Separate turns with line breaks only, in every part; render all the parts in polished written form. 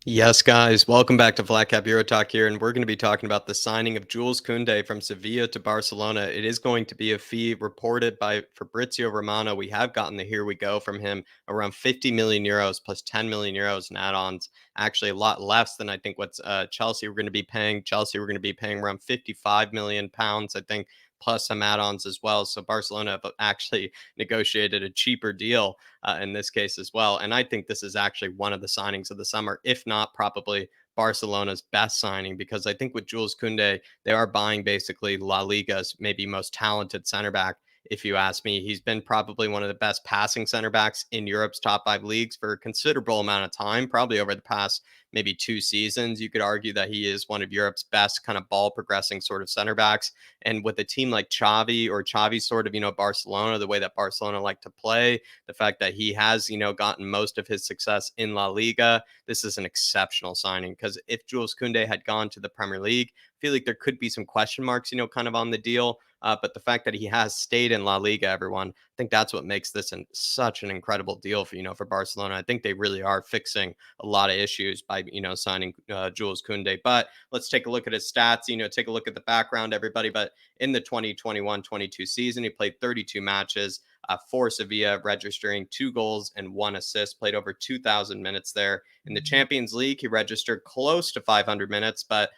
Yes, guys, welcome back to Flat Cap Euro Talk here, and we're going to be talking about the signing of Jules Kounde from Sevilla to Barcelona. It is going to be a fee reported by Fabrizio Romano. We have gotten the here we go from him around 50 million euros plus 10 million euros in add-ons. Actually, a lot less than I think what's Chelsea were going to be paying. Chelsea were going to be paying around 55 million pounds, I think, plus some add-ons as well. So Barcelona have actually negotiated a cheaper deal in this case as well. And I think this is actually one of the signings of the summer, if not probably Barcelona's best signing, because I think with Jules Kounde, they are buying basically La Liga's maybe most talented center back. If you ask me, he's been probably one of the best passing center backs in Europe's top five leagues for a considerable amount of time, probably over the past maybe 2 seasons. You could argue that he is one of Europe's best kind of ball progressing sort of center backs. And with a team like Xavi or Xavi sort of, Barcelona, the way that Barcelona like to play, the fact that he has, gotten most of his success in La Liga. This is an exceptional signing because if Jules Kounde had gone to the Premier League, I feel like there could be some question marks, kind of on the deal. But the fact that he has stayed in La Liga, everyone, I think that's what makes this such an incredible deal for for Barcelona. I think they really are fixing a lot of issues by signing Jules Kounde. But let's take a look at his stats. Take a look at the background, everybody. But in the 2021-22 season, he played 32 matches for Sevilla, registering 2 goals and 1 assist, played over 2,000 minutes there. In the Champions League, he registered close to 500 minutes, but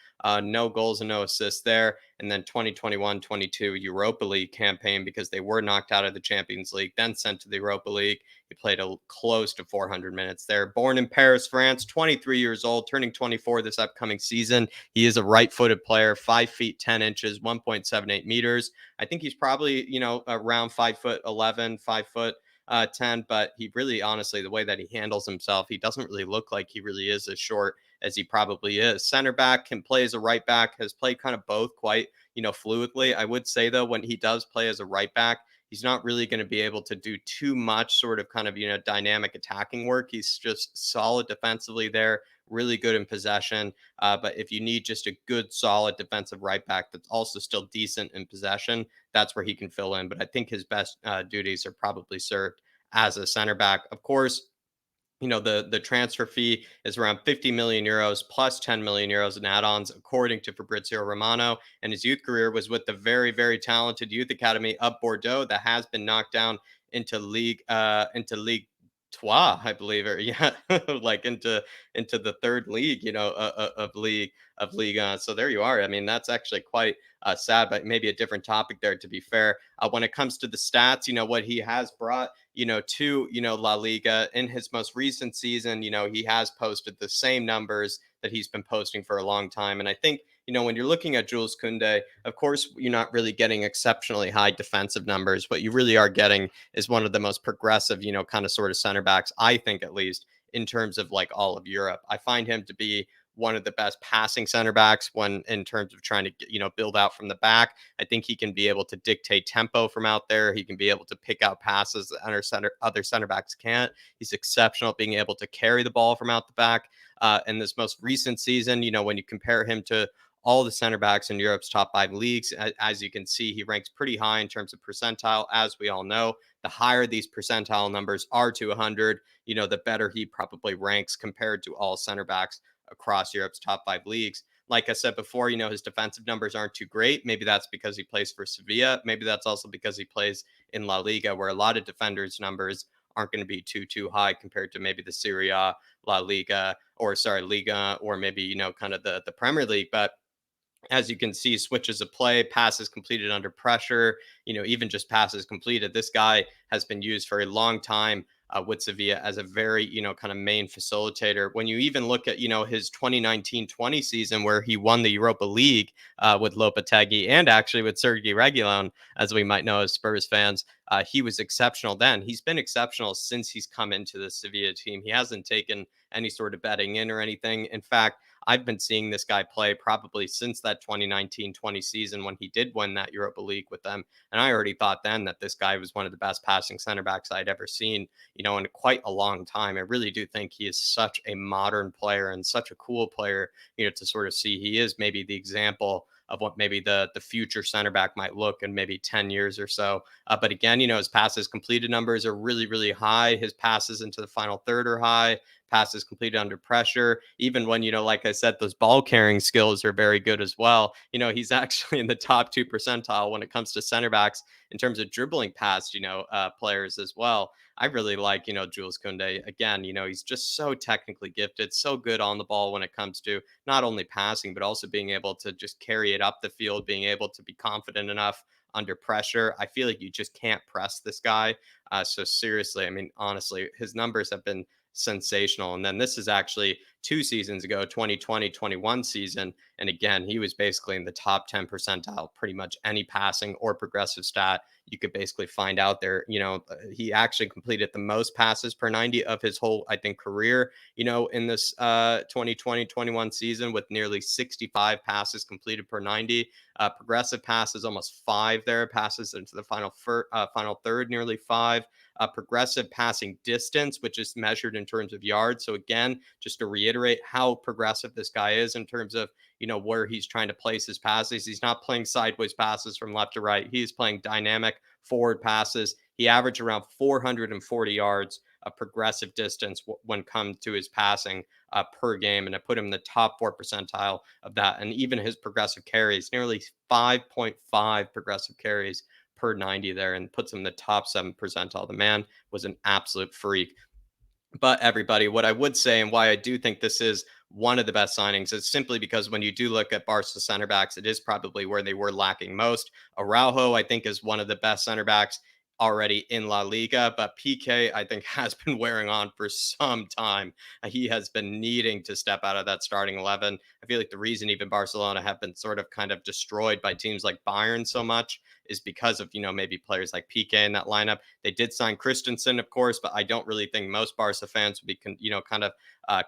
no goals and no assists there. And then 2021-22 Europa League campaign, because they were knocked out of the Champions League, then sent to the Europa League. He played close to 400 minutes there. Born in Paris, France, 23 years old, turning 24 this upcoming season. He is a right-footed player, 5 feet 10 inches, 1.78 meters. I think he's probably, around 5 foot 11, 5 foot 10, but he really, honestly, the way that he handles himself, he doesn't really look like he really is as short as he probably is. Center back, can play as a right back, has played kind of both quite, fluidly. I would say, though, when he does play as a right back, he's not really going to be able to do too much sort of kind of, dynamic attacking work. He's just solid defensively there, really good in possession. But if you need just a good, solid defensive right back that's also still decent in possession, that's where he can fill in. But I think his best duties are probably served as a center back. Of course, the transfer fee is around 50 million euros plus 10 million euros in add-ons, according to Fabrizio Romano. And his youth career was with the very, very talented youth academy of Bordeaux that has been knocked down into League Trois, I believe, or yeah, like into the third league, of Liga. So there you are. I mean, that's actually quite sad, but maybe a different topic there. To be fair, when it comes to the stats, what he has brought to, La Liga in his most recent season, he has posted the same numbers that he's been posting for a long time. And I think, when you're looking at Jules Kounde, of course, you're not really getting exceptionally high defensive numbers. What you really are getting is one of the most progressive, kind of sort of center backs, I think, at least in terms of like all of Europe. I find him to be one of the best passing center backs when in terms of trying to build out from the back. I think he can be able to dictate tempo from out there. He can be able to pick out passes that other center backs can't. He's exceptional at being able to carry the ball from out the back. In this most recent season, when you compare him to all the center backs in Europe's top five leagues, as you can see, he ranks pretty high in terms of percentile. As we all know, the higher these percentile numbers are to 100, the better he probably ranks compared to all center backs across Europe's top five leagues. Like I said before, his defensive numbers aren't too great. Maybe that's because he plays for Sevilla. Maybe that's also because he plays in La Liga, where a lot of defenders' numbers aren't going to be too high compared to maybe the Serie A, La Liga, or sorry, Liga, or maybe kind of the Premier League. But as you can see, switches of play, passes completed under pressure, even just passes completed. This guy has been used for a long time with Sevilla as a very, kind of main facilitator. When you even look at, his 2019-20 season where he won the Europa League with Lopetegui and actually with Sergei Reguilon, as we might know as Spurs fans, he was exceptional then. He's been exceptional since he's come into the Sevilla team. He hasn't taken any sort of betting in or anything. In fact, I've been seeing this guy play probably since that 2019-20 season when he did win that Europa League with them. And I already thought then that this guy was one of the best passing center backs I'd ever seen, in quite a long time. I really do think he is such a modern player and such a cool player, to sort of see. He is maybe the example of what maybe the future center back might look in maybe 10 years or so. But again, his passes completed numbers are really, really high. His passes into the final third are high. Passes completed under pressure. Even when, like I said, those ball carrying skills are very good as well. He's actually in the top 2 percentile when it comes to center backs in terms of dribbling past, players as well. I really like, Jules Kounde. Again, he's just so technically gifted, so good on the ball when it comes to not only passing, but also being able to just carry it up the field, being able to be confident enough under pressure. I feel like you just can't press this guy. So seriously, I mean, honestly, his numbers have been sensational. And then this is actually 2 seasons ago, 2020-21 season. And again, he was basically in the top 10 percentile, pretty much any passing or progressive stat you could basically find out there. He actually completed the most passes per 90 of his whole, I think, career, in this 2020-21 season with nearly 65 passes completed per 90. Progressive passes, almost five there, passes into the final third, nearly five. Progressive passing distance, which is measured in terms of yards. So again, just to reiterate how progressive this guy is in terms of where he's trying to place his passes. He's not playing sideways passes from left to right. He's playing dynamic forward passes. He averaged around 440 yards of progressive distance when come to his passing per game, and I put him in the top 4 percentile of that. And even his progressive carries, nearly 5.5 progressive carries per 90 there, and puts him in the top 7 percentile. The man was an absolute freak. But everybody, what I would say and why I do think this is one of the best signings is simply because when you do look at Barca center backs, it is probably where they were lacking most. Araujo, I think, is one of the best center backs already in La Liga, but PK, I think, has been wearing on for some time. He has been needing to step out of that starting 11. I feel like the reason even Barcelona have been sort of kind of destroyed by teams like Bayern so much is because of, maybe players like PK in that lineup. They did sign Christensen, of course, but I don't really think most Barca fans would be, kind of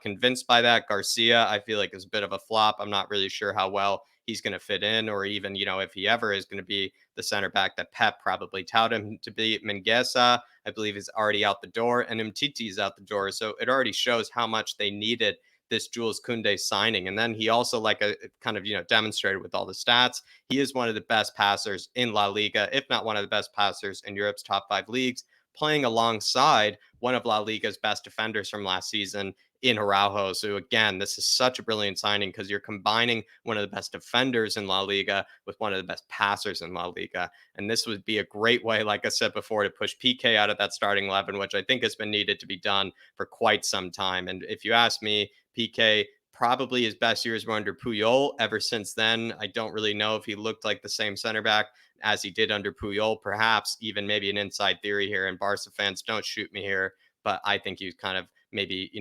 convinced by that. Garcia, I feel like, is a bit of a flop. I'm not really sure how well he's going to fit in, or even, if he ever is going to be the center back that Pep probably touted him to be. Mingueza, I believe, is already out the door, and Umtiti is out the door. So it already shows how much they needed this Jules Kounde signing. And then he also, like a kind of, demonstrated with all the stats, he is one of the best passers in La Liga, if not one of the best passers in Europe's top five leagues, playing alongside one of La Liga's best defenders from last season in Araujo. So again, this is such a brilliant signing because you're combining one of the best defenders in La Liga with one of the best passers in La Liga. And this would be a great way, like I said before, to push PK out of that starting 11, which I think has been needed to be done for quite some time. And if you ask me, PK probably his best years were under Puyol. Ever since then, I don't really know if he looked like the same center back as he did under Puyol. Perhaps even maybe an inside theory here, and Barca fans, don't shoot me here, but I think he's kind of maybe,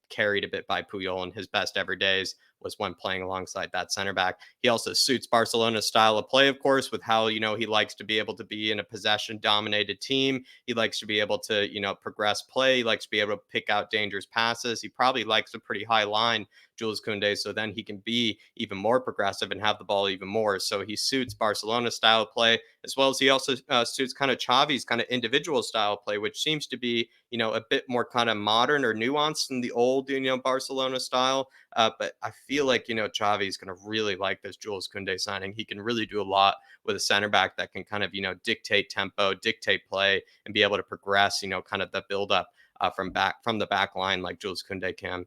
carried a bit by Puyol, and his best ever days was when playing alongside that center back. He also suits Barcelona's style of play, of course, with how, he likes to be able to be in a possession dominated team. He likes to be able to, progress play. He likes to be able to pick out dangerous passes. He probably likes a pretty high line, Jules Kounde, so then he can be even more progressive and have the ball even more. So he suits Barcelona's style of play, as well as he also suits kind of Xavi's kind of individual style of play, which seems to be, a bit more kind of modern or nuanced than the old, Barcelona style. But I feel like, Xavi is going to really like this Jules Kounde signing. He can really do a lot with a center back that can kind of, dictate tempo, dictate play, and be able to progress, kind of the build up from the back line like Jules Kounde can.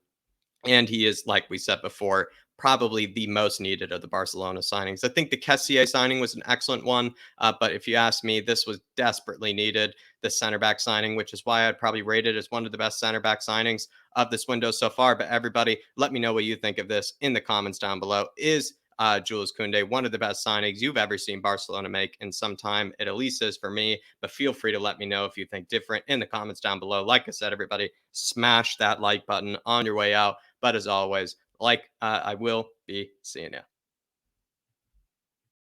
And he is, like we said before, probably the most needed of the Barcelona signings. I think the Kessié signing was an excellent one, but if you ask me, this was desperately needed, the center back signing, which is why I'd probably rate it as one of the best center back signings of this window so far. But everybody, let me know what you think of this in the comments down below. Is Jules Kounde one of the best signings you've ever seen Barcelona make in some time? It at least is for me, but feel free to let me know if you think different in the comments down below. Like I said, everybody, smash that like button on your way out. But as always, I will be seeing you.